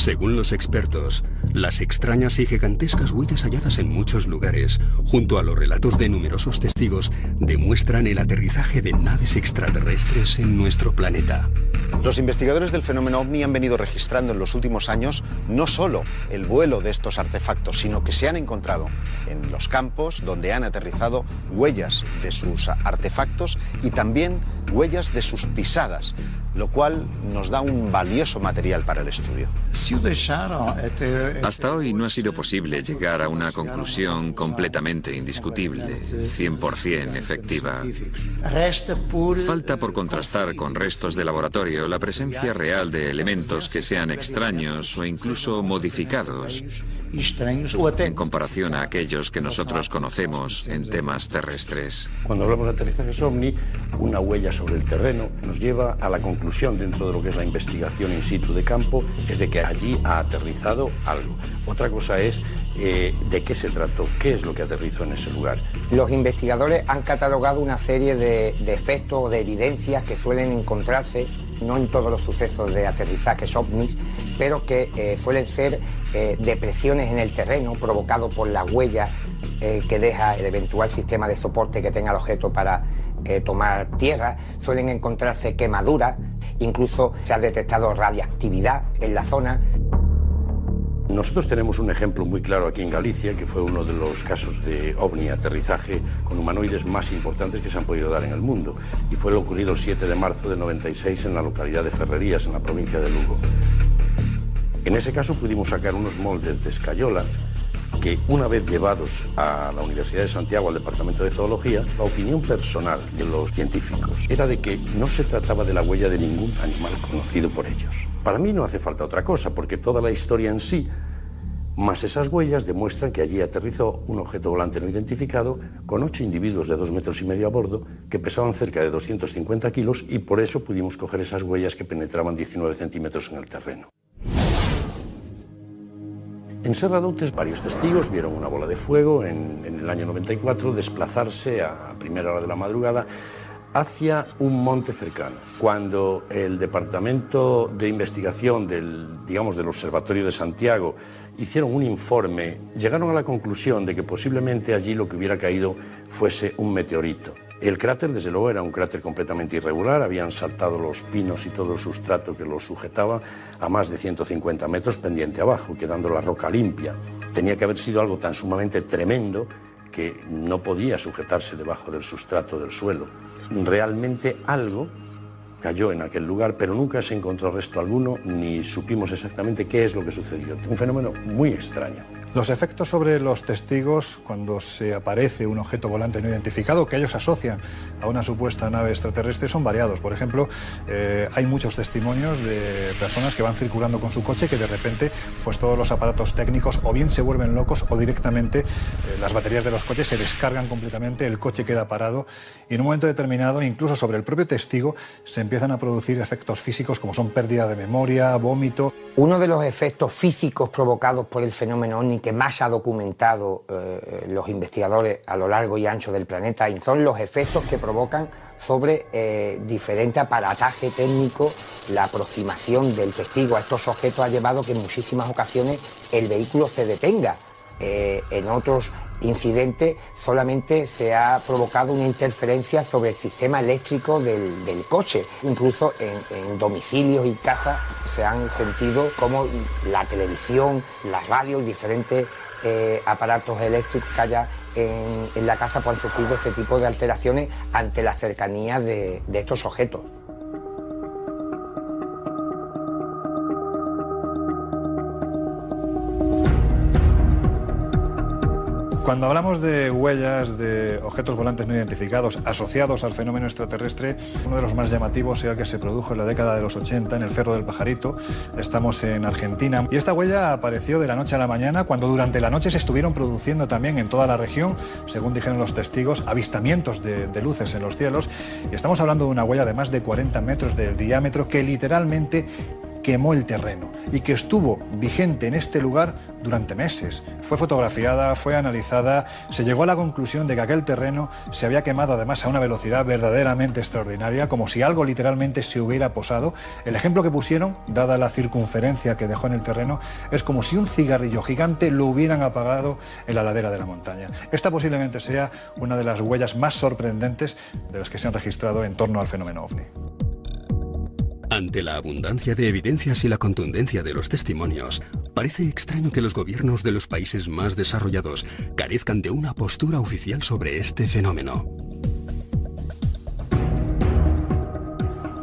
Según los expertos, las extrañas y gigantescas huellas halladas en muchos lugares, junto a los relatos de numerosos testigos, demuestran el aterrizaje de naves extraterrestres en nuestro planeta. Los investigadores del fenómeno OVNI han venido registrando en los últimos años no solo el vuelo de estos artefactos, sino que se han encontrado en los campos donde han aterrizado huellas de sus artefactos y también huellas de sus pisadas, lo cual nos da un valioso material para el estudio. Hasta hoy no ha sido posible llegar a una conclusión completamente indiscutible, 100% efectiva. Falta por contrastar con restos de laboratorio la presencia real de elementos que sean extraños o incluso modificados en comparación a aquellos que nosotros conocemos en temas terrestres. Cuando hablamos de aterrizajes OVNI, una huella sobre el terreno nos lleva a la conclusión, dentro de lo que es la investigación in situ de campo, es de que allí ha aterrizado algo. Otra cosa es de qué se trató, qué es lo que aterrizó en ese lugar. Los investigadores han catalogado una serie de efectos o de evidencias que suelen encontrarse, no en todos los sucesos de aterrizajes ovnis, pero que suelen ser depresiones en el terreno provocadas por la huella que deja el eventual sistema de soporte que tenga el objeto para tomar tierra. Suelen encontrarse quemaduras, incluso se ha detectado radiactividad en la zona. Nosotros tenemos un ejemplo muy claro aquí en Galicia, que fue uno de los casos de ovni aterrizaje con humanoides más importantes que se han podido dar en el mundo, y fue lo ocurrido el 7 de marzo de 96 en la localidad de Ferrerías, en la provincia de Lugo. En ese caso pudimos sacar unos moldes de escayola que, una vez llevados a la Universidad de Santiago, al Departamento de Zoología, la opinión personal de los científicos era de que no se trataba de la huella de ningún animal conocido por ellos. Para mí no hace falta otra cosa, porque toda la historia en sí, más esas huellas, demuestran que allí aterrizó un objeto volante no identificado con 8 individuos de 2,5 metros a bordo que pesaban cerca de 250 kilos, y por eso pudimos coger esas huellas que penetraban 19 centímetros en el terreno. En Serradoutes, varios testigos vieron una bola de fuego en el año 94 desplazarse a primera hora de la madrugada hacia un monte cercano. Cuando el Departamento de Investigación del Observatorio de Santiago hicieron un informe, llegaron a la conclusión de que posiblemente allí lo que hubiera caído fuese un meteorito. El cráter, desde luego, era un cráter completamente irregular, habían saltado los pinos y todo el sustrato que lo sujetaba a más de 150 metros pendiente abajo, quedando la roca limpia. Tenía que haber sido algo tan sumamente tremendo que no podía sujetarse debajo del sustrato del suelo. Realmente algo cayó en aquel lugar, pero nunca se encontró resto alguno, ni supimos exactamente qué es lo que sucedió. Un fenómeno muy extraño. Los efectos sobre los testigos cuando se aparece un objeto volante no identificado que ellos asocian a una supuesta nave extraterrestre son variados. Por ejemplo, hay muchos testimonios de personas que van circulando con su coche que de repente pues todos los aparatos técnicos o bien se vuelven locos o directamente las baterías de los coches se descargan completamente, el coche queda parado y en un momento determinado, incluso sobre el propio testigo, se empiezan a producir efectos físicos como son pérdida de memoria, vómito. Uno de los efectos físicos provocados por el fenómeno OVNI que más ha documentado los investigadores a lo largo y ancho del planeta y son los efectos que provocan sobre diferente aparataje técnico. La aproximación del testigo a estos objetos ha llevado que en muchísimas ocasiones el vehículo se detenga. En otros incidentes solamente se ha provocado una interferencia sobre el sistema eléctrico del coche. Incluso en domicilios y casas se han sentido como la televisión, la radio y diferentes aparatos eléctricos que haya en la casa pues han sufrido este tipo de alteraciones ante la cercanía de estos objetos. Cuando hablamos de huellas de objetos volantes no identificados asociados al fenómeno extraterrestre, uno de los más llamativos era el que se produjo en la década de los 80 en el Cerro del Pajarito. Estamos en Argentina y esta huella apareció de la noche a la mañana cuando durante la noche se estuvieron produciendo también en toda la región, según dijeron los testigos, avistamientos de luces en los cielos. Y estamos hablando de una huella de más de 40 metros de diámetro que literalmente quemó el terreno y que estuvo vigente en este lugar durante meses. Fue fotografiada, fue analizada, se llegó a la conclusión de que aquel terreno se había quemado además a una velocidad verdaderamente extraordinaria, como si algo literalmente se hubiera posado. El ejemplo que pusieron, dada la circunferencia que dejó en el terreno, es como si un cigarrillo gigante lo hubieran apagado en la ladera de la montaña. Esta posiblemente sea una de las huellas más sorprendentes de las que se han registrado en torno al fenómeno OVNI. Ante la abundancia de evidencias y la contundencia de los testimonios, parece extraño que los gobiernos de los países más desarrollados carezcan de una postura oficial sobre este fenómeno.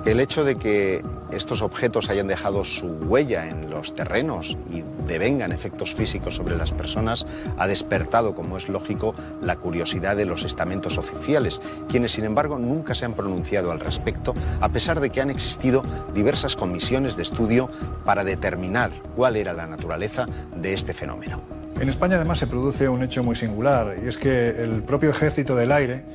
El hecho de que estos objetos hayan dejado su huella en los terrenos y devengan efectos físicos sobre las personas ha despertado, como es lógico, la curiosidad de los estamentos oficiales, quienes sin embargo nunca se han pronunciado al respecto, a pesar de que han existido diversas comisiones de estudio para determinar cuál era la naturaleza de este fenómeno. En España además se produce un hecho muy singular, y es que el propio Ejército del Aire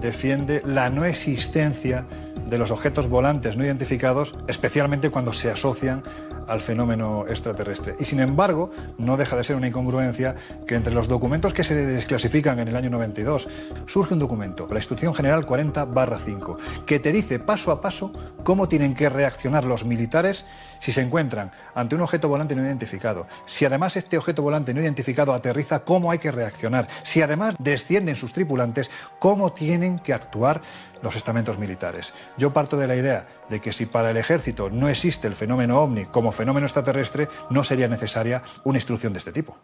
defiende la no existencia de los objetos volantes no identificados, especialmente cuando se asocian al fenómeno extraterrestre. Y sin embargo, no deja de ser una incongruencia que entre los documentos que se desclasifican en el año 92 surge un documento, la Instrucción General 40/5, que te dice paso a paso cómo tienen que reaccionar los militares si se encuentran ante un objeto volante no identificado. Si además este objeto volante no identificado aterriza, cómo hay que reaccionar. Si además descienden sus tripulantes, cómo tienen que actuar los estamentos militares. Yo parto de la idea de que si para el ejército no existe el fenómeno OVNI como fenómeno extraterrestre, no sería necesaria una instrucción de este tipo.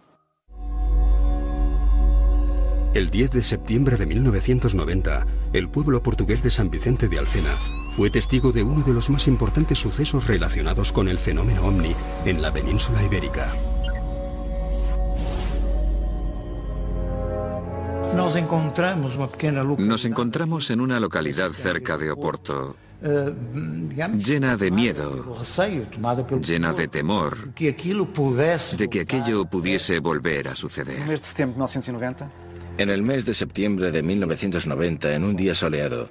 El 10 de septiembre de 1990, el pueblo portugués de San Vicente de Alfena fue testigo de uno de los más importantes sucesos relacionados con el fenómeno OVNI en la península ibérica. Nos encontramos en una localidad cerca de Oporto, llena de miedo, llena de temor de que aquello pudiese volver a suceder. En el mes de septiembre de 1990, en un día soleado,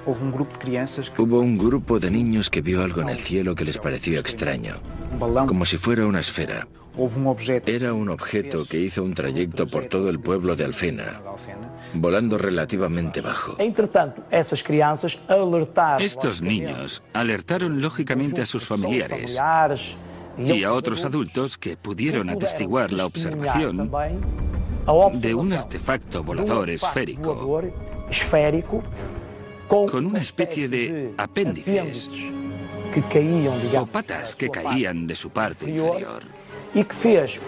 hubo un grupo de niños que vio algo en el cielo que les pareció extraño, como si fuera una esfera. Era un objeto que hizo un trayecto por todo el pueblo de Alfena, volando relativamente bajo. Estos niños alertaron lógicamente a sus familiares y a otros adultos que pudieron atestiguar la observación de un artefacto volador esférico con una especie de apéndices o patas que caían de su parte inferior,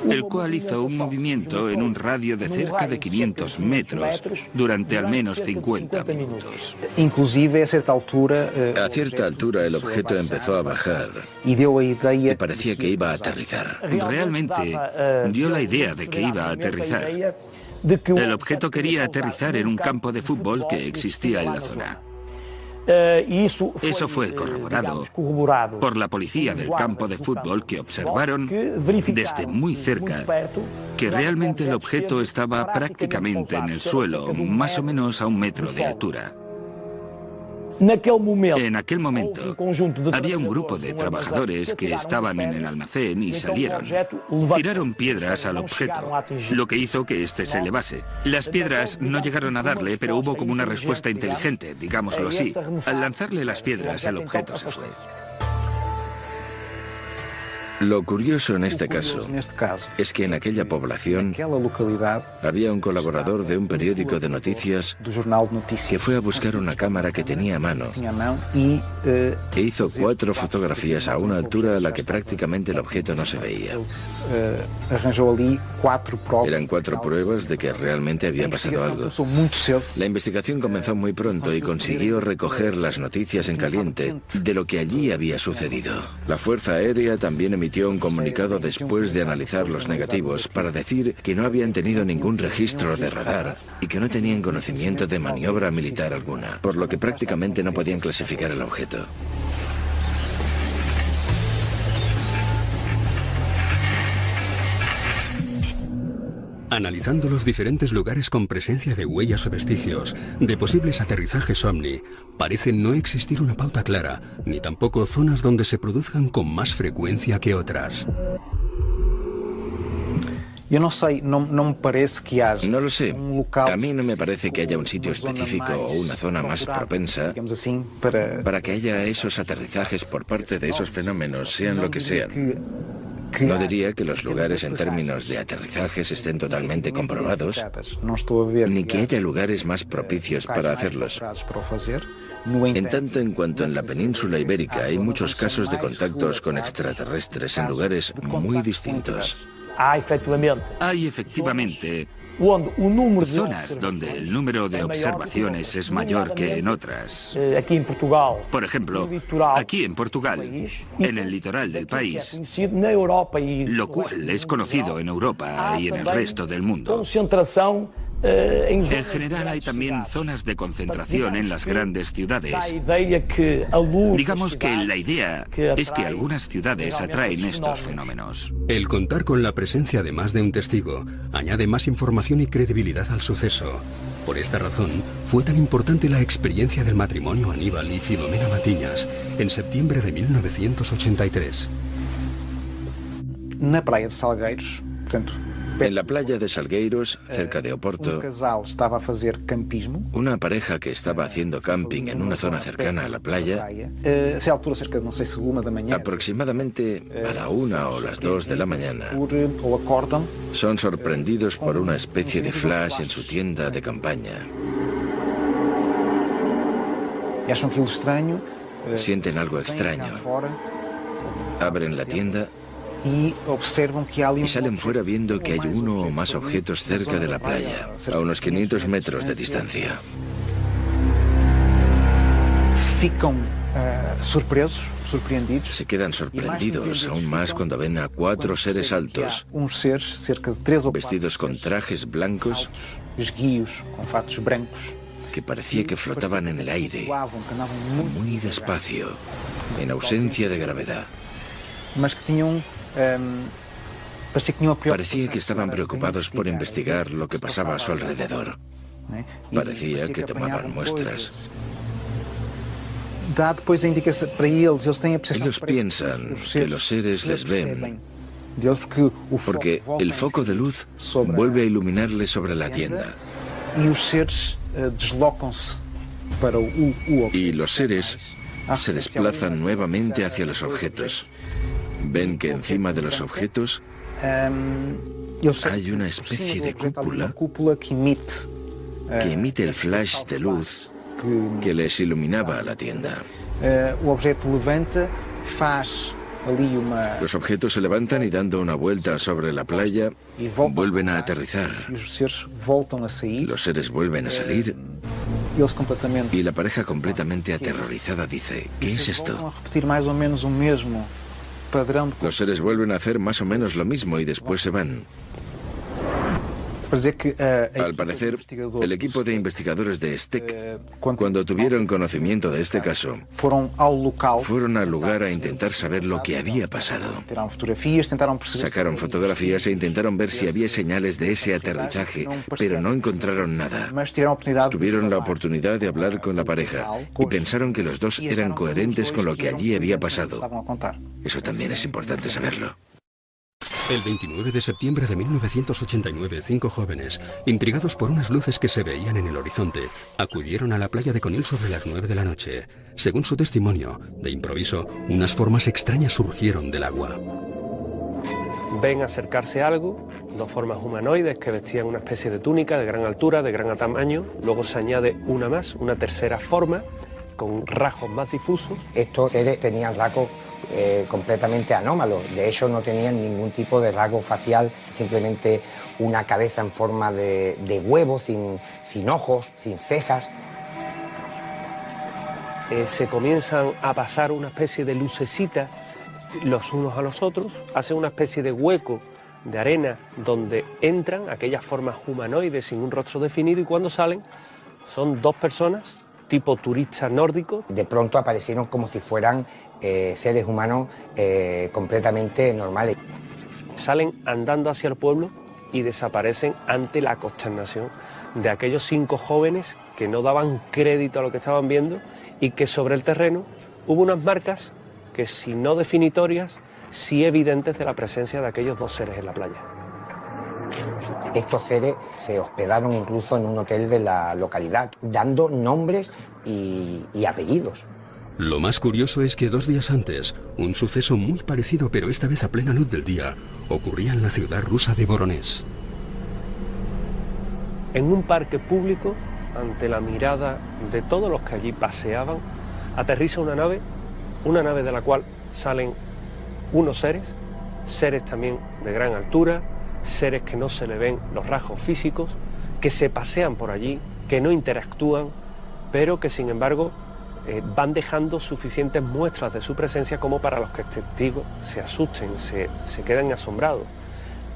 el cual hizo un movimiento en un radio de cerca de 500 metros durante al menos 50 minutos. A cierta altura el objeto empezó a bajar y parecía que iba a aterrizar. Realmente dio la idea de que iba a aterrizar. El objeto quería aterrizar en un campo de fútbol que existía en la zona. Eso fue corroborado por la policía del campo de fútbol, que observaron desde muy cerca que realmente el objeto estaba prácticamente en el suelo, más o menos a 1 metro de altura. En aquel momento había un grupo de trabajadores que estaban en el almacén y salieron. Tiraron piedras al objeto, lo que hizo que éste se elevase. Las piedras no llegaron a darle, pero hubo como una respuesta inteligente, digámoslo así. Al lanzarle las piedras, el objeto se fue. Lo curioso en este caso es que en aquella población había un colaborador de un periódico de noticias que fue a buscar una cámara que tenía a mano e hizo 4 fotografías a una altura a la que prácticamente el objeto no se veía. Eran 4 pruebas de que realmente había pasado algo. La investigación comenzó muy pronto y consiguió recoger las noticias en caliente de lo que allí había sucedido. La Fuerza Aérea también emitió un comunicado después de analizar los negativos para decir que no habían tenido ningún registro de radar y que no tenían conocimiento de maniobra militar alguna, por lo que prácticamente no podían clasificar el objeto. Analizando los diferentes lugares con presencia de huellas o vestigios de posibles aterrizajes ovni, parece no existir una pauta clara, ni tampoco zonas donde se produzcan con más frecuencia que otras. No lo sé. A mí no me parece que haya un sitio específico o una zona más propensa para que haya esos aterrizajes por parte de esos fenómenos, sean lo que sean. No diría que los lugares en términos de aterrizajes estén totalmente comprobados, ni que haya lugares más propicios para hacerlos. En tanto en cuanto en la península ibérica hay muchos casos de contactos con extraterrestres en lugares muy distintos. Hay efectivamente zonas donde el número de observaciones es mayor que en otras. Por ejemplo, aquí en Portugal, en el litoral del país, lo cual es conocido en Europa y en el resto del mundo. En general hay también zonas de concentración en las grandes ciudades. Digamos que la idea es que algunas ciudades atraen estos fenómenos. El contar con la presencia de más de un testigo añade más información y credibilidad al suceso. Por esta razón, fue tan importante la experiencia del matrimonio Aníbal y Filomena Matiñas en septiembre de 1983. En la playa de Salgueiros, cerca de Oporto, una pareja que estaba haciendo camping en una zona cercana a la playa, aproximadamente a la 1 o las 2 de la mañana, son sorprendidos por una especie de flash en su tienda de campaña. Sienten algo extraño. Abren la tienda y salen fuera viendo que hay uno o más objetos cerca de la playa, a unos 500 metros de distancia. Se quedan sorprendidos aún más cuando ven a 4 seres altos, vestidos con trajes blancos, que parecía que flotaban en el aire, muy despacio, en ausencia de gravedad. Parecía que estaban preocupados por investigar lo que pasaba a su alrededor. Parecía que tomaban muestras. Ellos piensan que los seres les ven, porque el foco de luz vuelve a iluminarles sobre la tienda. Y los seres se desplazan nuevamente hacia los objetos. Ven que encima de los objetos hay una especie de cúpula que emite el flash de luz que les iluminaba la tienda. Los objetos se levantan y dando una vuelta sobre la playa, vuelven a aterrizar. Los seres vuelven a salir y la pareja completamente aterrorizada dice, ¿qué es esto? Los seres vuelven a hacer más o menos lo mismo y después se van. Al parecer, el equipo de investigadores de STEC, cuando tuvieron conocimiento de este caso, fueron al lugar a intentar saber lo que había pasado. Sacaron fotografías e intentaron ver si había señales de ese aterrizaje, pero no encontraron nada. Tuvieron la oportunidad de hablar con la pareja y pensaron que los dos eran coherentes con lo que allí había pasado. Eso también es importante saberlo. El 29 de septiembre de 1989, 5 jóvenes, intrigados por unas luces que se veían en el horizonte, acudieron a la playa de Conil sobre las 9 de la noche. Según su testimonio, de improviso, unas formas extrañas surgieron del agua. Ven acercarse algo, 2 formas humanoides que vestían una especie de túnica de gran altura, de gran tamaño. Luego se añade una más, una tercera forma, con rasgos más difusos. Estos seres tenían rasgos completamente anómalos. De hecho, no tenían ningún tipo de rasgo facial, simplemente una cabeza en forma de huevo, sin ojos, sin cejas. Se comienzan a pasar una especie de lucecita los unos a los otros, hacen una especie de hueco de arena donde entran aquellas formas humanoides sin un rostro definido y cuando salen son 2 personas tipo turistas nórdicos. De pronto aparecieron como si fueran seres humanos completamente normales. Salen andando hacia el pueblo y desaparecen ante la consternación de aquellos 5 jóvenes que no daban crédito a lo que estaban viendo y que sobre el terreno hubo unas marcas que, si no definitorias, sí evidentes de la presencia de aquellos 2 seres en la playa. Estos seres se hospedaron incluso en un hotel de la localidad, dando nombres y apellidos. Lo más curioso es que 2 días antes, un suceso muy parecido, pero esta vez a plena luz del día, ocurría en la ciudad rusa de Voronezh. En un parque público, ante la mirada de todos los que allí paseaban, aterriza una nave de la cual salen unos seres también de gran altura, seres que no se le ven los rasgos físicos, que se pasean por allí, que no interactúan, pero que sin embargo van dejando suficientes muestras de su presencia como para los que testigos se asusten, se queden asombrados.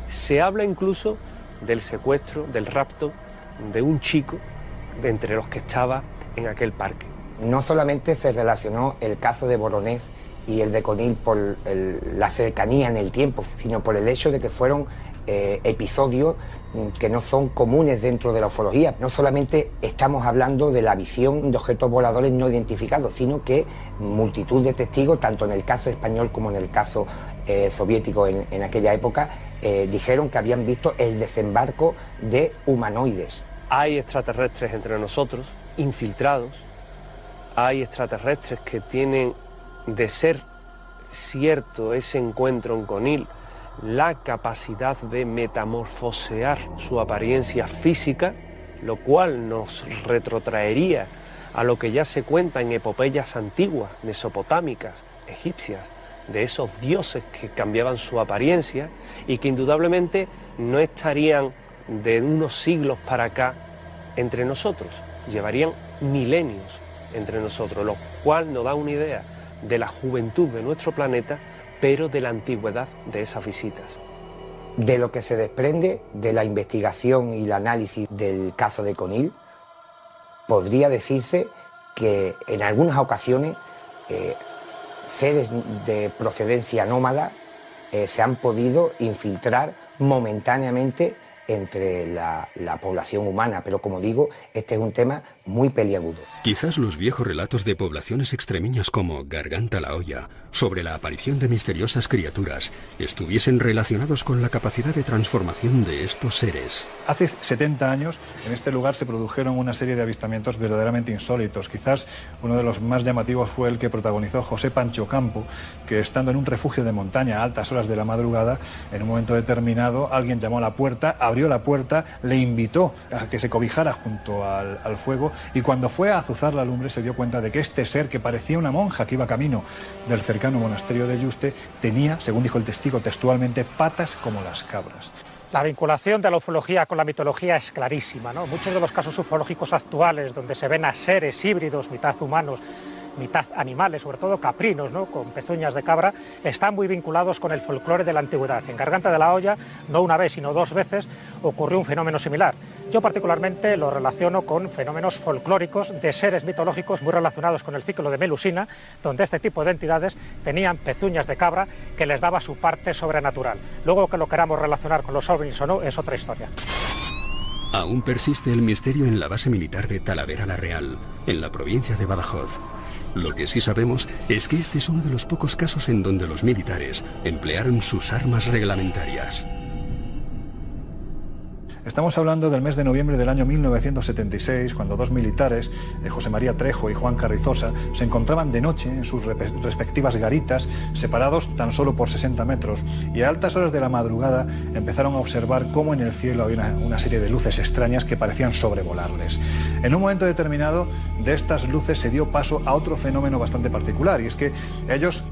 Se habla incluso del secuestro, del rapto de un chico de entre los que estaba en aquel parque. No solamente se relacionó el caso de Voronezh y el de Conil por la cercanía en el tiempo, sino por el hecho de que fueron episodios que no son comunes dentro de la ufología. No solamente estamos hablando de la visión de objetos voladores no identificados, sino que multitud de testigos, tanto en el caso español como en el caso soviético en aquella época, dijeron que habían visto el desembarco de humanoides. Hay extraterrestres entre nosotros, infiltrados, hay extraterrestres que tienen, de ser cierto ese encuentro en Conil, la capacidad de metamorfosear su apariencia física, lo cual nos retrotraería a lo que ya se cuenta en epopeyas antiguas, mesopotámicas, egipcias, de esos dioses que cambiaban su apariencia y que indudablemente no estarían de unos siglos para acá entre nosotros, llevarían milenios entre nosotros, lo cual nos da una idea de la juventud de nuestro planeta, pero de la antigüedad de esas visitas. De lo que se desprende de la investigación y el análisis del caso de Conil, podría decirse que en algunas ocasiones seres de procedencia anómala se han podido infiltrar momentáneamente entre la población humana, pero como digo, este es un tema muy peliagudo. Quizás los viejos relatos de poblaciones extremeñas como Garganta la Olla, sobre la aparición de misteriosas criaturas, estuviesen relacionados con la capacidad de transformación de estos seres. Hace 70 años, en este lugar se produjeron una serie de avistamientos verdaderamente insólitos. Quizás uno de los más llamativos fue el que protagonizó José Pancho Campo, que estando en un refugio de montaña a altas horas de la madrugada, en un momento determinado, alguien llamó a la puerta, abrió la puerta, le invitó a que se cobijara junto al fuego, y cuando fue a azuzar la lumbre se dio cuenta de que este ser, que parecía una monja que iba camino del cercano monasterio de Yuste, tenía, según dijo el testigo textualmente, patas como las cabras. La vinculación de la ufología con la mitología es clarísima, ¿no? Muchos de los casos ufológicos actuales, donde se ven a seres híbridos, mitad humanos, mitad animales, sobre todo caprinos, ¿no?, con pezuñas de cabra, están muy vinculados con el folclore de la antigüedad. En Garganta de la Olla, no una vez, sino 2 veces, ocurrió un fenómeno similar. Yo particularmente lo relaciono con fenómenos folclóricos de seres mitológicos muy relacionados con el ciclo de Melusina, donde este tipo de entidades tenían pezuñas de cabra que les daba su parte sobrenatural. Luego, que lo queramos relacionar con los ovnis o no, es otra historia. Aún persiste el misterio en la base militar de Talavera la Real, en la provincia de Badajoz. Lo que sí sabemos es que este es uno de los pocos casos en donde los militares emplearon sus armas reglamentarias. Estamos hablando del mes de noviembre del año 1976, cuando 2 militares, José María Trejo y Juan Carrizosa, se encontraban de noche en sus respectivas garitas, separados tan solo por 60 metros, y a altas horas de la madrugada empezaron a observar cómo en el cielo había una serie de luces extrañas que parecían sobrevolarles. En un momento determinado, de estas luces se dio paso a otro fenómeno bastante particular, y es que ellos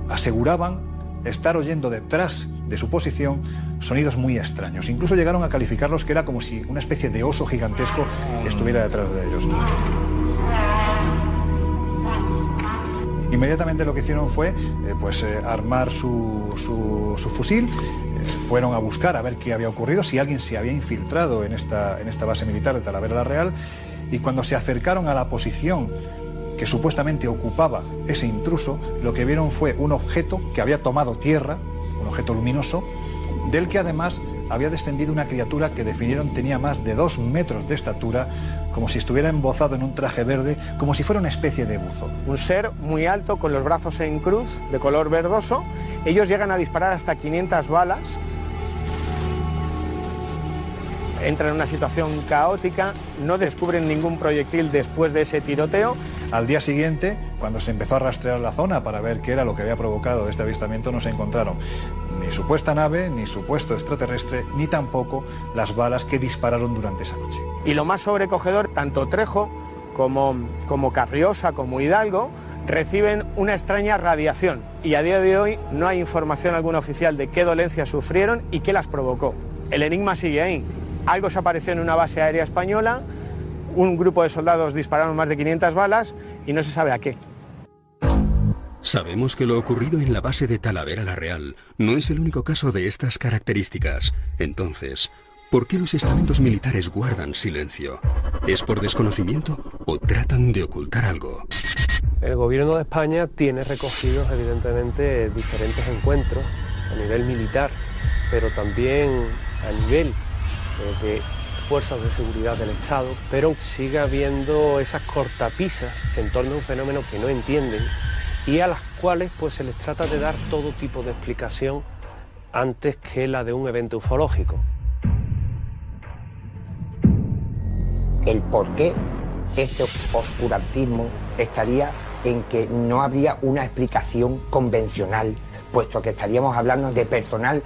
aseguraban estar oyendo detrás de su posición sonidos muy extraños. Incluso llegaron a calificarlos que era como si una especie de oso gigantesco estuviera detrás de ellos. Inmediatamente lo que hicieron fue armar su fusil. Fueron a buscar a ver qué había ocurrido, si alguien se había infiltrado en esta base militar de Talavera la Real, y cuando se acercaron a la posición que supuestamente ocupaba ese intruso, lo que vieron fue un objeto que había tomado tierra, un objeto luminoso, del que además había descendido una criatura que definieron tenía más de 2 metros de estatura, como si estuviera embozado en un traje verde, como si fuera una especie de buzo. Un ser muy alto, con los brazos en cruz, de color verdoso. Ellos llegan a disparar hasta 500 balas. Entran en una situación caótica, no descubren ningún proyectil después de ese tiroteo. Al día siguiente, cuando se empezó a rastrear la zona para ver qué era lo que había provocado este avistamiento, no se encontraron ni supuesta nave, ni supuesto extraterrestre, ni tampoco las balas que dispararon durante esa noche. Y lo más sobrecogedor, tanto Trejo como Carriosa, como Hidalgo, reciben una extraña radiación. Y a día de hoy no hay información alguna oficial de qué dolencias sufrieron y qué las provocó. El enigma sigue ahí. Algo se apareció en una base aérea española, un grupo de soldados dispararon más de 500 balas y no se sabe a qué. Sabemos que lo ocurrido en la base de Talavera la Real no es el único caso de estas características. Entonces, ¿por qué los estamentos militares guardan silencio? ¿Es por desconocimiento o tratan de ocultar algo? El gobierno de España tiene recogidos evidentemente diferentes encuentros a nivel militar, pero también a nivel de fuerzas de seguridad del Estado, pero sigue habiendo esas cortapisas en torno a un fenómeno que no entienden y a las cuales pues se les trata de dar todo tipo de explicación antes que la de un evento ufológico. El por qué este oscurantismo estaría en que no habría una explicación convencional, puesto que estaríamos hablando de personal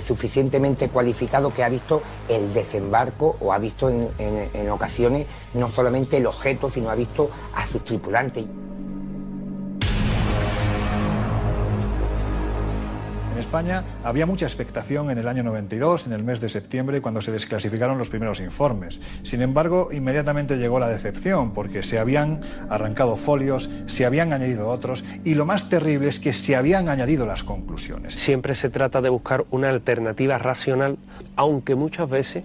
suficientemente cualificado que ha visto el desembarco o ha visto en ocasiones no solamente el objeto, sino ha visto a sus tripulantes. En España había mucha expectación en el año 92, en el mes de septiembre, cuando se desclasificaron los primeros informes. Sin embargo, inmediatamente llegó la decepción, porque se habían arrancado folios, se habían añadido otros, y lo más terrible es que se habían añadido las conclusiones. Siempre se trata de buscar una alternativa racional, aunque muchas veces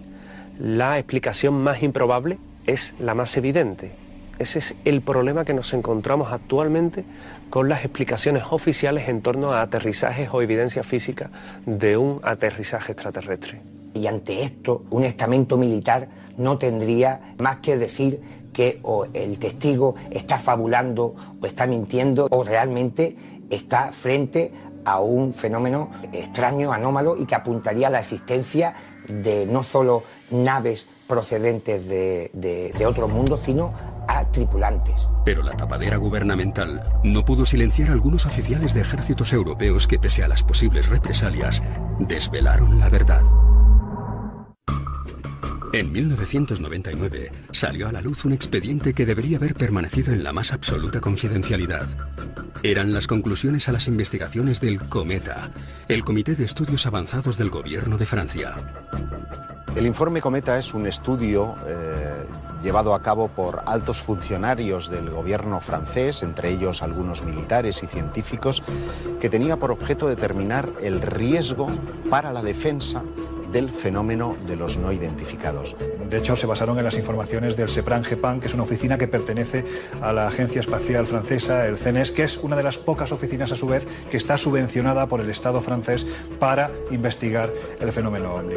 la explicación más improbable es la más evidente. Ese es el problema que nos encontramos actualmente con las explicaciones oficiales en torno a aterrizajes o evidencia física de un aterrizaje extraterrestre. Y ante esto, un estamento militar no tendría más que decir que o el testigo está fabulando o está mintiendo o realmente está frente a un fenómeno extraño, anómalo y que apuntaría a la existencia de no solo naves procedentes de otro mundo, sino a tripulantes. Pero la tapadera gubernamental no pudo silenciar a algunos oficiales de ejércitos europeos que, pese a las posibles represalias, desvelaron la verdad. En 1999 salió a la luz un expediente que debería haber permanecido en la más absoluta confidencialidad. Eran las conclusiones a las investigaciones del Cometa, el Comité de Estudios Avanzados del Gobierno de Francia. El informe Cometa es un estudio llevado a cabo por altos funcionarios del gobierno francés, entre ellos algunos militares y científicos, que tenía por objeto determinar el riesgo para la defensa del fenómeno de los no identificados. De hecho, se basaron en las informaciones del CEPRAN-GEPAN, que es una oficina que pertenece a la Agencia Espacial Francesa, el CNES, que es una de las pocas oficinas, a su vez, que está subvencionada por el Estado francés para investigar el fenómeno ovni.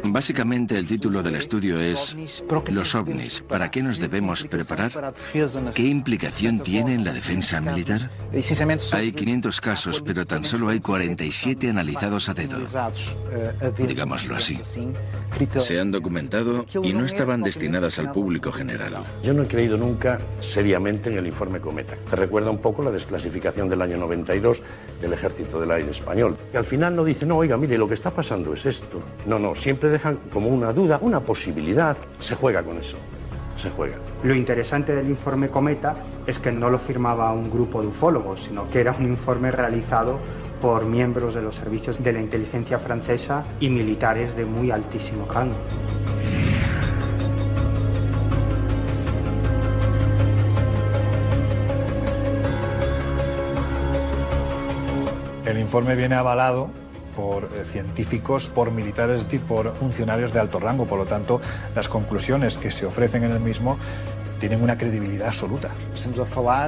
Básicamente el título del estudio es Los ovnis, ¿para qué nos debemos preparar? ¿Qué implicación tiene en la defensa militar? Hay 500 casos, pero tan solo hay 47 analizados a dedo, digámoslo así. Se han documentado y no estaban destinadas al público general. Yo no he creído nunca seriamente en el informe Cometa. Te recuerda un poco la desclasificación del año 92 del Ejército del Aire Español. Que al final no dice, no, oiga, mire, lo que está pasando es esto. No, siempre dejan como una duda, una posibilidad. Se juega con eso, se juega. Lo interesante del informe Cometa es que no lo firmaba un grupo de ufólogos, sino que era un informe realizado por miembros de los servicios de la inteligencia francesa y militares de muy altísimo rango. El informe viene avalado por científicos, por militares y por funcionarios de alto rango. Por lo tanto, las conclusiones que se ofrecen en el mismo tienen una credibilidad absoluta.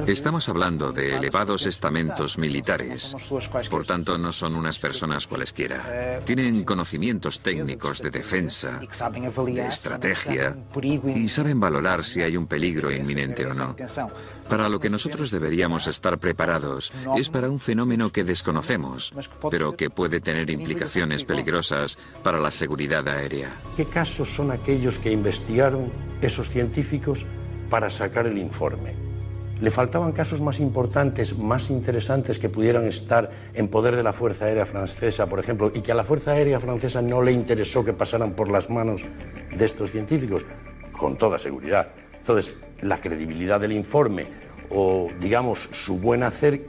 Estamos hablando de elevados estamentos militares, por tanto no son unas personas cualesquiera. Tienen conocimientos técnicos de defensa, de estrategia, y saben valorar si hay un peligro inminente o no. Para lo que nosotros deberíamos estar preparados es para un fenómeno que desconocemos, pero que puede tener implicaciones peligrosas para la seguridad aérea. ¿Qué casos son aquellos que investigaron esos científicos para sacar el informe? ¿Le faltaban casos más importantes, más interesantes que pudieran estar en poder de la Fuerza Aérea Francesa, por ejemplo, y que a la Fuerza Aérea Francesa no le interesó que pasaran por las manos de estos científicos? Con toda seguridad. Entonces, la credibilidad del informe o, digamos, su buen hacer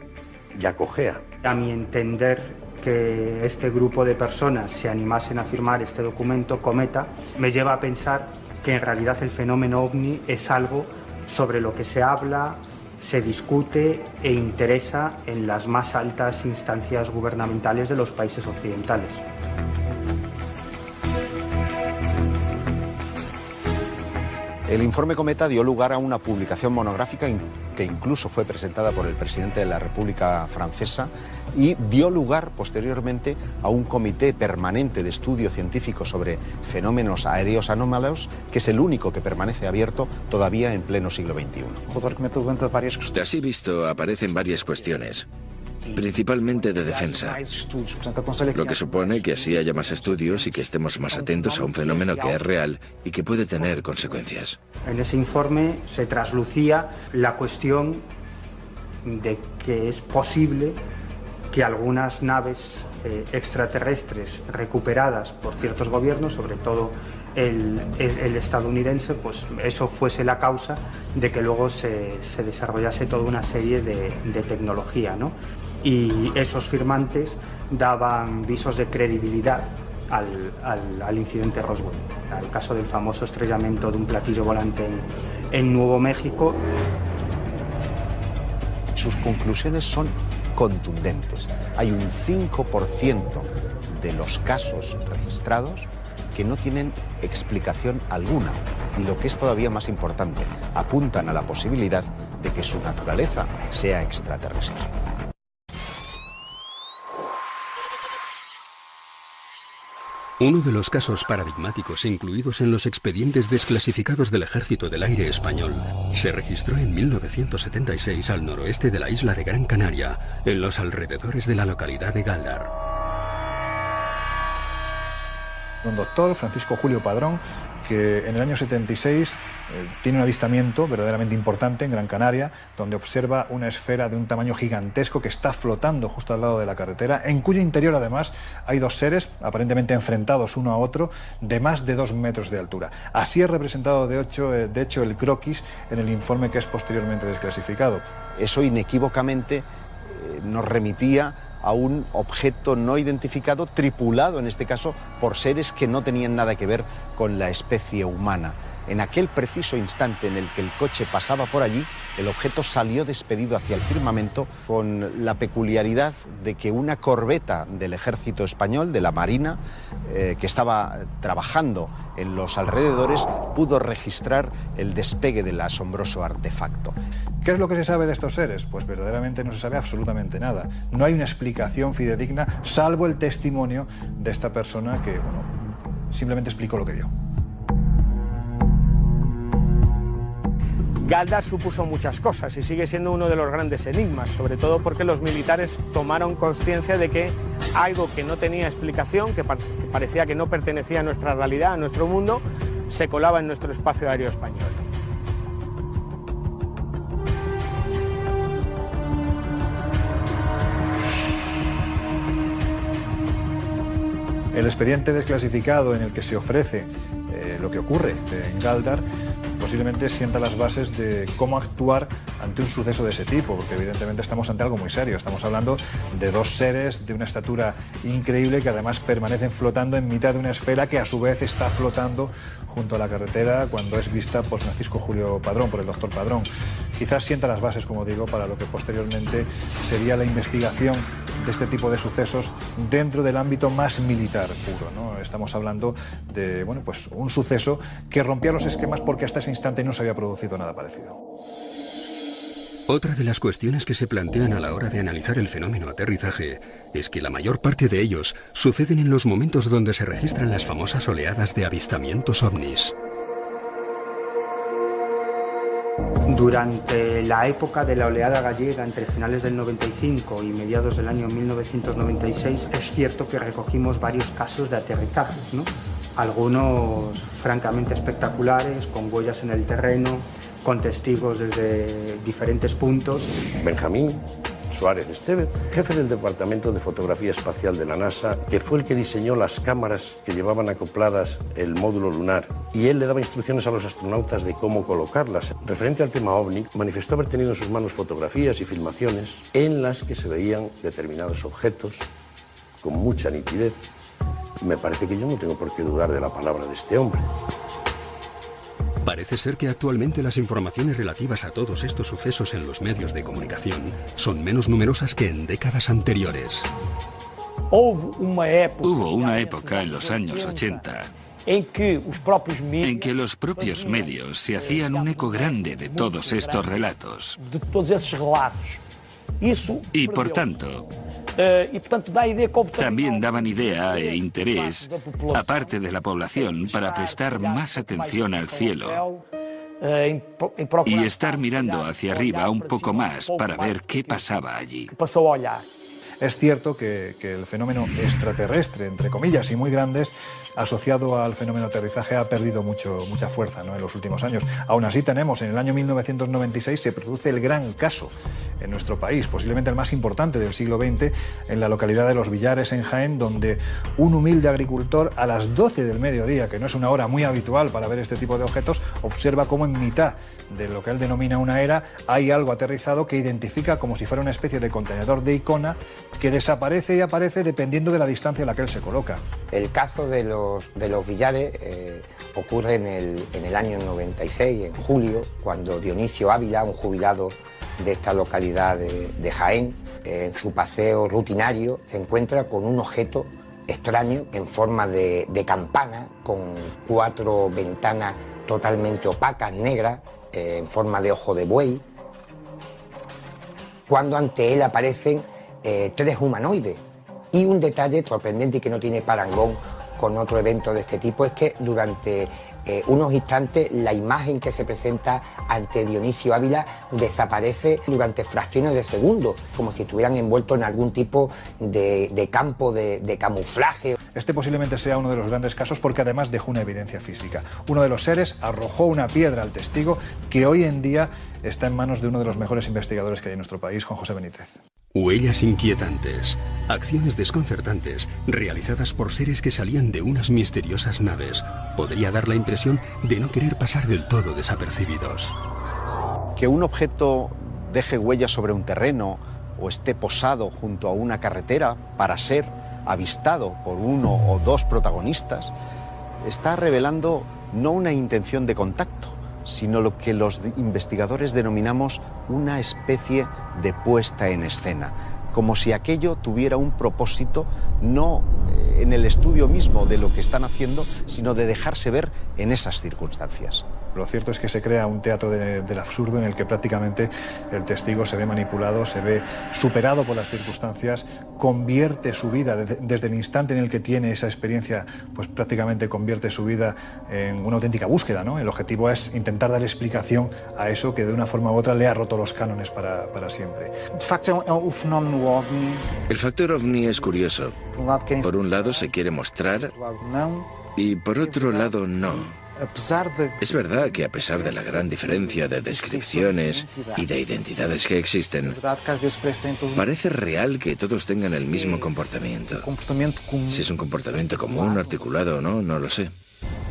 ya cojea. A mi entender, que este grupo de personas se animasen a firmar este documento, Cometa, me lleva a pensar que en realidad el fenómeno OVNI es algo sobre lo que se habla, se discute e interesa en las más altas instancias gubernamentales de los países occidentales. El informe Cometa dio lugar a una publicación monográfica que incluso fue presentada por el presidente de la República Francesa y dio lugar posteriormente a un comité permanente de estudio científico sobre fenómenos aéreos anómalos, que es el único que permanece abierto todavía en pleno siglo XXI. Así visto, aparecen varias cuestiones, principalmente de defensa, lo que supone que así haya más estudios y que estemos más atentos a un fenómeno que es real y que puede tener consecuencias. En ese informe se traslucía la cuestión de que es posible que algunas naves extraterrestres recuperadas por ciertos gobiernos, sobre todo el estadounidense, pues eso fuese la causa de que luego se desarrollase toda una serie de tecnología, ¿no? Y esos firmantes daban visos de credibilidad al incidente Roswell, al caso del famoso estrellamiento de un platillo volante en Nuevo México. Sus conclusiones son contundentes. Hay un 5% de los casos registrados que no tienen explicación alguna y, lo que es todavía más importante, apuntan a la posibilidad de que su naturaleza sea extraterrestre. Uno de los casos paradigmáticos incluidos en los expedientes desclasificados del Ejército del Aire español se registró en 1976 al noroeste de la isla de Gran Canaria, en los alrededores de la localidad de Gáldar. Un doctor, Francisco Julio Padrón, que en el año 76 tiene un avistamiento verdaderamente importante en Gran Canaria, donde observa una esfera de un tamaño gigantesco que está flotando justo al lado de la carretera, en cuyo interior además hay dos seres aparentemente enfrentados uno a otro de más de 2 metros de altura. Así es representado de hecho el croquis en el informe que es posteriormente desclasificado. Eso inequívocamente nos remitía a un objeto no identificado, tripulado en este caso por seres que no tenían nada que ver con la especie humana. En aquel preciso instante en el que el coche pasaba por allí, el objeto salió despedido hacia el firmamento, con la peculiaridad de que una corbeta del ejército español, de la Marina, que estaba trabajando en los alrededores, pudo registrar el despegue del asombroso artefacto. ¿Qué es lo que se sabe de estos seres? Pues verdaderamente no se sabe absolutamente nada. No hay una explicación fidedigna, salvo el testimonio de esta persona que, bueno, simplemente explicó lo que vio. Gáldar supuso muchas cosas y sigue siendo uno de los grandes enigmas, sobre todo porque los militares tomaron conciencia de que algo que no tenía explicación, que parecía que no pertenecía a nuestra realidad, a nuestro mundo, se colaba en nuestro espacio aéreo español. El expediente desclasificado en el que se ofrece lo que ocurre en Gáldar posiblemente sienta las bases de cómo actuar ante un suceso de ese tipo, porque evidentemente estamos ante algo muy serio. Estamos hablando de dos seres de una estatura increíble que además permanecen flotando en mitad de una esfera que a su vez está flotando junto a la carretera cuando es vista por Francisco Julio Padrón, por el doctor Padrón. Quizás sienta las bases, como digo, para lo que posteriormente sería la investigación de este tipo de sucesos dentro del ámbito más militar puro, ¿no? Estamos hablando de, bueno, pues un suceso que rompía los esquemas porque hasta ese instante no se había producido nada parecido. Otra de las cuestiones que se plantean a la hora de analizar el fenómeno aterrizaje es que la mayor parte de ellos suceden en los momentos donde se registran las famosas oleadas de avistamientos ovnis. Durante la época de la oleada gallega, entre finales del 95 y mediados del año 1996, es cierto que recogimos varios casos de aterrizajes, ¿no? Algunos francamente espectaculares, con huellas en el terreno, con testigos desde diferentes puntos. Benjamín Suárez Estevez, jefe del Departamento de Fotografía Espacial de la NASA, que fue el que diseñó las cámaras que llevaban acopladas el módulo lunar, y él le daba instrucciones a los astronautas de cómo colocarlas. Referente al tema OVNI, manifestó haber tenido en sus manos fotografías y filmaciones en las que se veían determinados objetos con mucha nitidez. Me parece que yo no tengo por qué dudar de la palabra de este hombre. Parece ser que actualmente las informaciones relativas a todos estos sucesos en los medios de comunicación son menos numerosas que en décadas anteriores. Hubo una época en los años 80 en que los propios medios se hacían un eco grande de todos estos relatos. Y por tanto, también daban idea e interés a parte de la población para prestar más atención al cielo y estar mirando hacia arriba un poco más para ver qué pasaba allí. Es cierto que el fenómeno extraterrestre, entre comillas, y muy grandes, asociado al fenómeno aterrizaje, ha perdido mucha fuerza, ¿no?, en los últimos años. Aún así tenemos, en el año 1996 se produce el gran caso en nuestro país, posiblemente el más importante del siglo XX, en la localidad de Los Villares, en Jaén, donde un humilde agricultor a las 12 del mediodía, que no es una hora muy habitual para ver este tipo de objetos, observa cómo en mitad de lo que él denomina una era hay algo aterrizado que identifica como si fuera una especie de contenedor de Icona que desaparece y aparece dependiendo de la distancia a la que él se coloca. El caso de los Villares ocurre en el año 96, en julio, cuando Dionisio Ávila, un jubilado de esta localidad de Jaén, en su paseo rutinario, se encuentra con un objeto extraño en forma de campana, con 4 ventanas totalmente opacas, negras, en forma de ojo de buey, cuando ante él aparecen 3 humanoides. Y un detalle sorprendente y que no tiene parangón con otro evento de este tipo es que durante unos instantes la imagen que se presenta ante Dionisio Ávila desaparece durante fracciones de segundo, como si estuvieran envueltos en algún tipo de campo de camuflaje. Este posiblemente sea uno de los grandes casos porque además dejó una evidencia física. Uno de los seres arrojó una piedra al testigo que hoy en día está en manos de uno de los mejores investigadores que hay en nuestro país, Juan José Benítez. Huellas inquietantes, acciones desconcertantes, realizadas por seres que salían de unas misteriosas naves, podría dar la impresión de no querer pasar del todo desapercibidos. Que un objeto deje huellas sobre un terreno o esté posado junto a una carretera para ser avistado por uno o 2 protagonistas, está revelando no una intención de contacto, sino lo que los investigadores denominamos una especie de puesta en escena, como si aquello tuviera un propósito no en el estudio mismo de lo que están haciendo, sino de dejarse ver en esas circunstancias. Lo cierto es que se crea un teatro del absurdo en el que prácticamente el testigo se ve manipulado, se ve superado por las circunstancias, convierte su vida, desde el instante en el que tiene esa experiencia, pues prácticamente convierte su vida en una auténtica búsqueda, ¿no? El objetivo es intentar dar explicación a eso que de una forma u otra le ha roto los cánones para siempre. El factor OVNI es curioso. Por un lado se quiere mostrar y por otro lado no. Es verdad que a pesar de la gran diferencia de descripciones y de identidades que existen, parece real que todos tengan el mismo comportamiento. Si es un comportamiento común, articulado o no, no lo sé.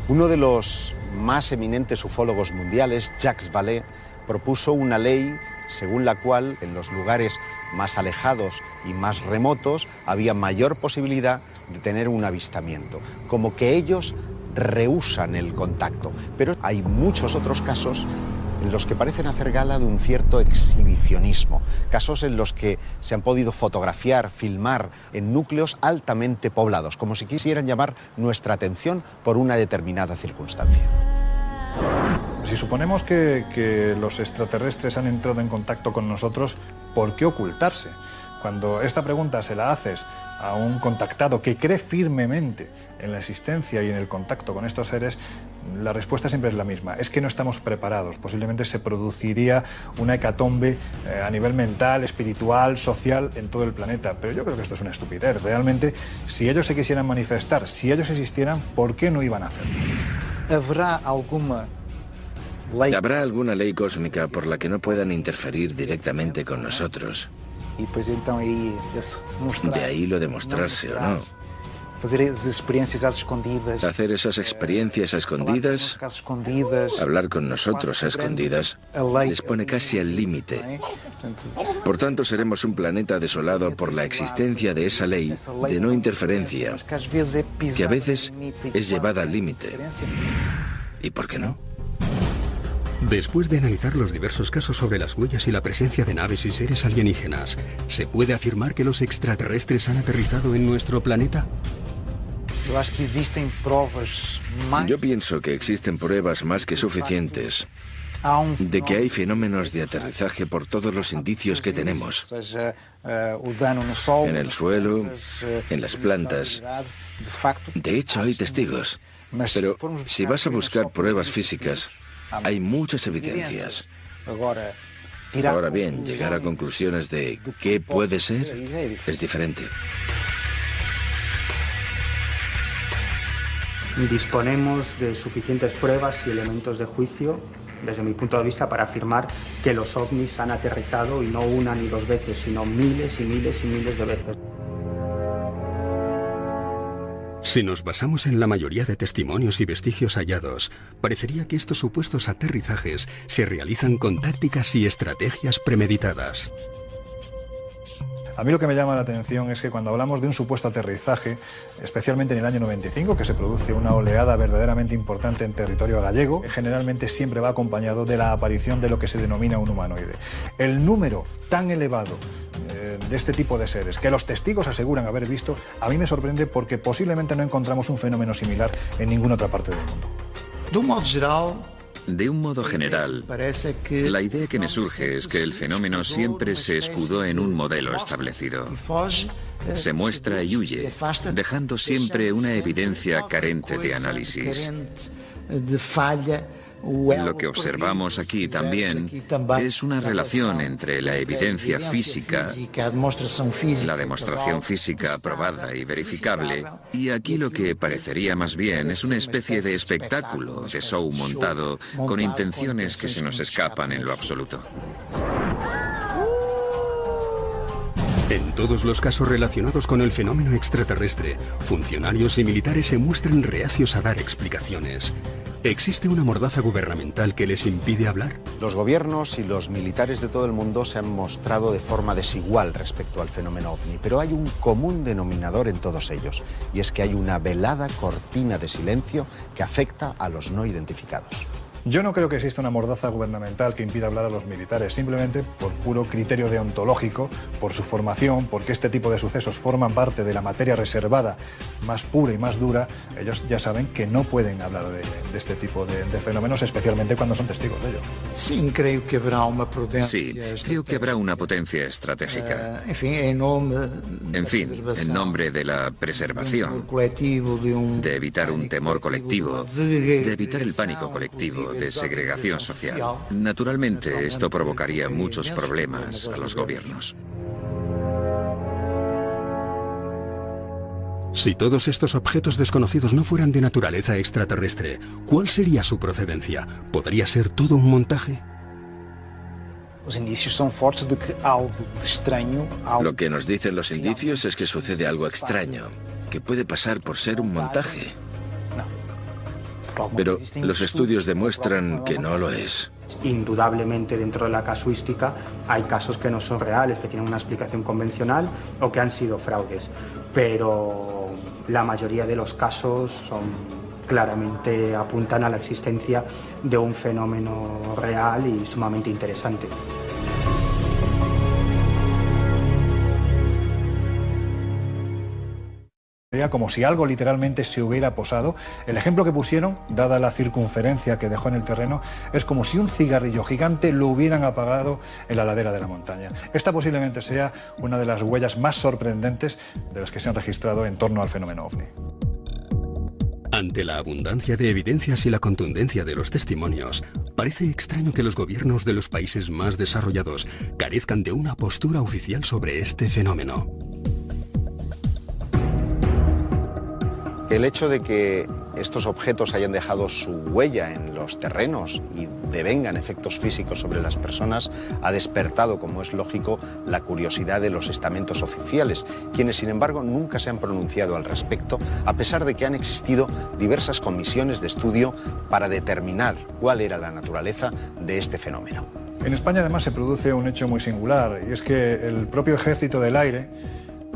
Uno de los más eminentes ufólogos mundiales, Jacques Vallée, propuso una ley según la cual en los lugares más alejados y más remotos había mayor posibilidad de tener un avistamiento, como que ellos rehúsan el contacto. Pero hay muchos otros casos en los que parecen hacer gala de un cierto exhibicionismo, casos en los que se han podido fotografiar, filmar en núcleos altamente poblados, como si quisieran llamar nuestra atención por una determinada circunstancia. Si suponemos que los extraterrestres han entrado en contacto con nosotros, ¿por qué ocultarse? Cuando esta pregunta se la haces a un contactado que cree firmemente en la existencia y en el contacto con estos seres, la respuesta siempre es la misma: es que no estamos preparados. Posiblemente se produciría una hecatombe a nivel mental, espiritual, social en todo el planeta. Pero yo creo que esto es una estupidez. Realmente, si ellos se quisieran manifestar, si ellos existieran, ¿por qué no iban a hacerlo? ¿Habrá alguna ley cósmica por la que no puedan interferir directamente con nosotros? De ahí lo de mostrarse o no. Hacer esas experiencias a escondidas, hablar con nosotros a escondidas, les pone casi al límite. Por tanto, seremos un planeta desolado por la existencia de esa ley de no interferencia, que a veces es llevada al límite. ¿Y por qué no? Después de analizar los diversos casos sobre las huellas y la presencia de naves y seres alienígenas, ¿se puede afirmar que los extraterrestres han aterrizado en nuestro planeta? Yo pienso que existen pruebas más que suficientes de que hay fenómenos de aterrizaje por todos los indicios que tenemos. En el suelo, en las plantas. De hecho, hay testigos. Pero si vas a buscar pruebas físicas, hay muchas evidencias. Ahora bien, llegar a conclusiones de qué puede ser es diferente. Disponemos de suficientes pruebas y elementos de juicio, desde mi punto de vista, para afirmar que los ovnis han aterrizado, y no una ni dos veces, sino miles y miles y miles de veces. Si nos basamos en la mayoría de testimonios y vestigios hallados, parecería que estos supuestos aterrizajes se realizan con tácticas y estrategias premeditadas. A mí lo que me llama la atención es que cuando hablamos de un supuesto aterrizaje, especialmente en el año 95, que se produce una oleada verdaderamente importante en territorio gallego, generalmente siempre va acompañado de la aparición de lo que se denomina un humanoide. El número tan elevado de este tipo de seres que los testigos aseguran haber visto, a mí me sorprende porque posiblemente no encontramos un fenómeno similar en ninguna otra parte del mundo. De un modo general, la idea que me surge es que el fenómeno siempre se escudó en un modelo establecido. Se muestra y huye, dejando siempre una evidencia carente de análisis. Lo que observamos aquí también es una relación entre la evidencia física, la demostración física probada y verificable, y aquí lo que parecería más bien es una especie de espectáculo, de show montado, con intenciones que se nos escapan en lo absoluto. En todos los casos relacionados con el fenómeno extraterrestre, funcionarios y militares se muestran reacios a dar explicaciones. ¿Existe una mordaza gubernamental que les impide hablar? Los gobiernos y los militares de todo el mundo se han mostrado de forma desigual respecto al fenómeno ovni, pero hay un común denominador en todos ellos, y es que hay una velada cortina de silencio que afecta a los no identificados. Yo no creo que exista una mordaza gubernamental que impida hablar a los militares, simplemente por puro criterio deontológico, por su formación, porque este tipo de sucesos forman parte de la materia reservada más pura y más dura. Ellos ya saben que no pueden hablar de este tipo de fenómenos, especialmente cuando son testigos de ellos. Sí, creo que habrá una potencia estratégica. En fin, en nombre de la preservación, de evitar un temor colectivo, de evitar el pánico colectivo, de segregación social. Naturalmente, esto provocaría muchos problemas a los gobiernos. Si todos estos objetos desconocidos no fueran de naturaleza extraterrestre, ¿cuál sería su procedencia? ¿Podría ser todo un montaje? Lo que nos dicen los indicios es que sucede algo extraño, que puede pasar por ser un montaje. Pero los estudios demuestran que no lo es. Indudablemente, dentro de la casuística hay casos que no son reales, que tienen una explicación convencional o que han sido fraudes, pero la mayoría de los casos son claramente apuntan a la existencia de un fenómeno real y sumamente interesante. Como si algo literalmente se hubiera posado. El ejemplo que pusieron, dada la circunferencia que dejó en el terreno, es como si un cigarrillo gigante lo hubieran apagado en la ladera de la montaña. Esta posiblemente sea una de las huellas más sorprendentes de las que se han registrado en torno al fenómeno OVNI. Ante la abundancia de evidencias y la contundencia de los testimonios, parece extraño que los gobiernos de los países más desarrollados carezcan de una postura oficial sobre este fenómeno. El hecho de que estos objetos hayan dejado su huella en los terrenos y devengan efectos físicos sobre las personas ha despertado, como es lógico, la curiosidad de los estamentos oficiales, quienes sin embargo nunca se han pronunciado al respecto, a pesar de que han existido diversas comisiones de estudio para determinar cuál era la naturaleza de este fenómeno. En España además se produce un hecho muy singular, y es que el propio Ejército del Aire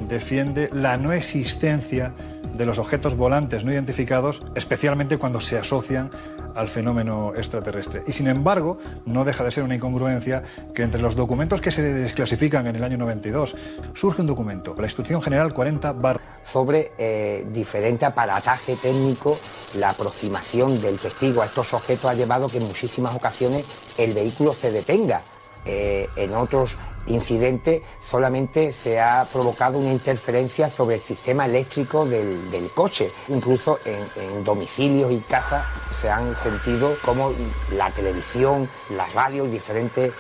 defiende la no existencia de los objetos volantes no identificados, especialmente cuando se asocian al fenómeno extraterrestre. Y sin embargo, no deja de ser una incongruencia que entre los documentos que se desclasifican en el año 92 surge un documento, la Instrucción General 40/... Sobre diferente aparataje técnico, la aproximación del testigo a estos objetos ha llevado que en muchísimas ocasiones el vehículo se detenga. En otros incidentes solamente se ha provocado una interferencia sobre el sistema eléctrico del coche. Incluso en domicilios y casas se han sentido como la televisión, la radio y diferentes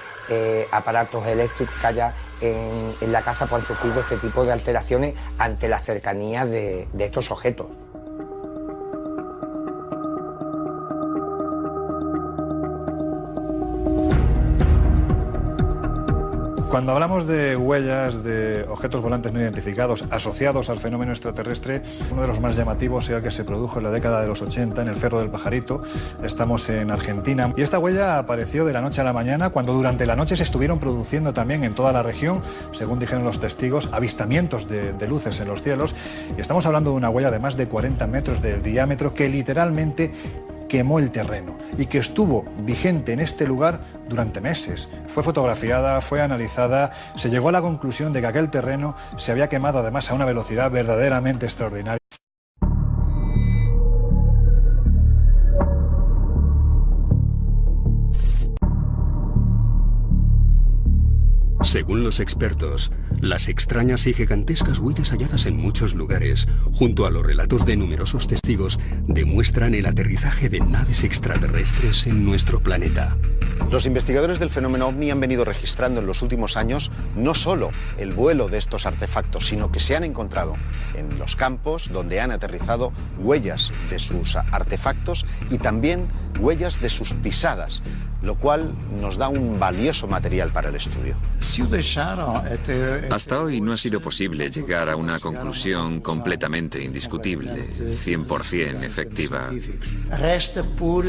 aparatos eléctricos que haya en la casa pues han sufrido este tipo de alteraciones ante la cercanía de estos objetos. Cuando hablamos de huellas de objetos volantes no identificados asociados al fenómeno extraterrestre, uno de los más llamativos era el que se produjo en la década de los 80 en el Cerro del Pajarito. Estamos en Argentina y esta huella apareció de la noche a la mañana cuando durante la noche se estuvieron produciendo también en toda la región, según dijeron los testigos, avistamientos de luces en los cielos. Y estamos hablando de una huella de más de 40 metros de diámetro que literalmente quemó el terreno y que estuvo vigente en este lugar durante meses. Fue fotografiada, fue analizada, se llegó a la conclusión de que aquel terreno se había quemado además a una velocidad verdaderamente extraordinaria. Según los expertos, las extrañas y gigantescas huellas halladas en muchos lugares, junto a los relatos de numerosos testigos, demuestran el aterrizaje de naves extraterrestres en nuestro planeta. Los investigadores del fenómeno OVNI han venido registrando en los últimos años no solo el vuelo de estos artefactos, sino que se han encontrado en los campos donde han aterrizado huellas de sus artefactos y también huellas de sus pisadas, lo cual nos da un valioso material para el estudio. Hasta hoy no ha sido posible llegar a una conclusión completamente indiscutible, 100% efectiva.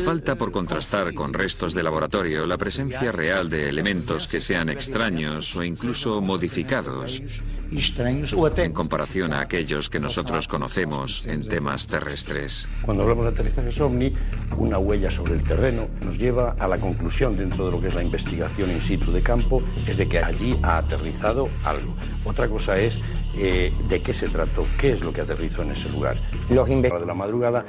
Falta por contrastar con restos de laboratorio la presencia real de elementos que sean extraños o incluso modificados en comparación a aquellos que nosotros conocemos en temas terrestres. Cuando hablamos de aterrizajes OVNI, una huella sobre el terreno nos lleva a la conclusión dentro de lo que es la investigación in situ de campo, es de que allí ha aterrizado algo. Otra cosa es de qué se trató, qué es lo que aterrizó en ese lugar. De la madrugada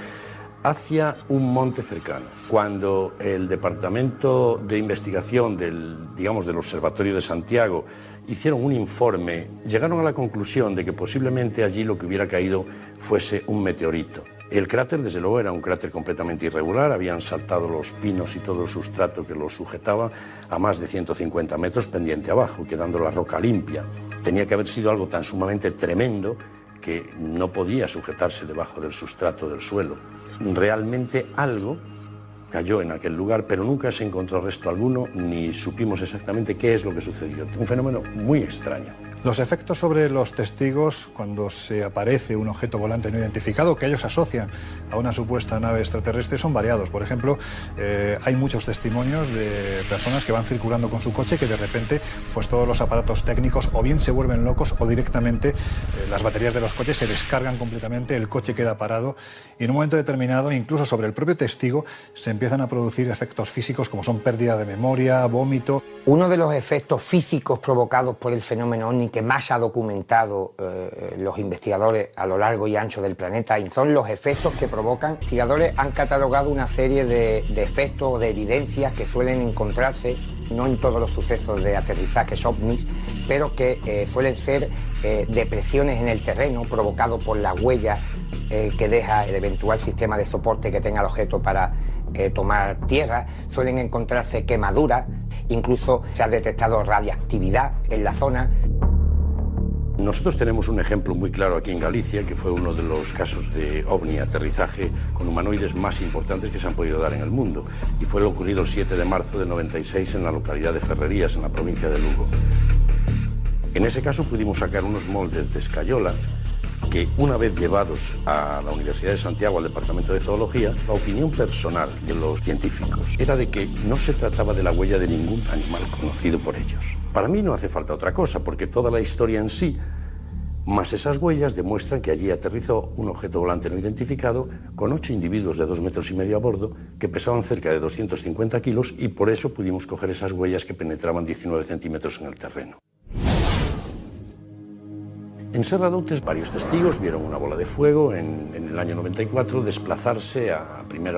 hacia un monte cercano. Cuando el Departamento de Investigación del Observatorio de Santiago hicieron un informe, llegaron a la conclusión de que posiblemente allí lo que hubiera caído fuese un meteorito. El cráter, desde luego, era un cráter completamente irregular, habían saltado los pinos y todo el sustrato que lo sujetaba a más de 150 metros pendiente abajo, quedando la roca limpia. Tenía que haber sido algo tan sumamente tremendo que no podía sujetarse debajo del sustrato del suelo. Realmente algo cayó en aquel lugar, pero nunca se encontró resto alguno, ni supimos exactamente qué es lo que sucedió. Un fenómeno muy extraño. Los efectos sobre los testigos cuando se aparece un objeto volante no identificado que ellos asocian a una supuesta nave extraterrestre son variados. Por ejemplo, hay muchos testimonios de personas que van circulando con su coche que de repente pues todos los aparatos técnicos o bien se vuelven locos o directamente las baterías de los coches se descargan completamente, el coche queda parado y en un momento determinado, incluso sobre el propio testigo, se empiezan a producir efectos físicos como son pérdida de memoria, vómito. Uno de los efectos físicos provocados por el fenómeno OVNI que más ha documentado los investigadores a lo largo y ancho del planeta son los efectos que provocan. Los investigadores han catalogado una serie de efectos o de evidencias que suelen encontrarse, no en todos los sucesos de aterrizajes ovnis, pero que suelen ser depresiones en el terreno provocados por la huella que deja el eventual sistema de soporte que tenga el objeto para tomar tierra. Suelen encontrarse quemaduras, incluso se ha detectado radiactividad en la zona. Nosotros tenemos un ejemplo muy claro aquí en Galicia, que fue uno de los casos de ovni aterrizaje con humanoides más importantes que se han podido dar en el mundo, y fue lo ocurrido el 7 de marzo del 96 en la localidad de Ferrerías, en la provincia de Lugo. En ese caso pudimos sacar unos moldes de escayola que, una vez llevados a la Universidad de Santiago, al Departamento de Zoología, la opinión personal de los científicos era de que no se trataba de la huella de ningún animal conocido por ellos. Para mí no hace falta otra cosa, porque toda la historia en sí, más esas huellas, demuestran que allí aterrizó un objeto volante no identificado con 8 individuos de 2,5 metros a bordo que pesaban cerca de 250 kilos y por eso pudimos coger esas huellas que penetraban 19 centímetros en el terreno. En Serradoutes varios testigos vieron una bola de fuego en el año 94 desplazarse a primera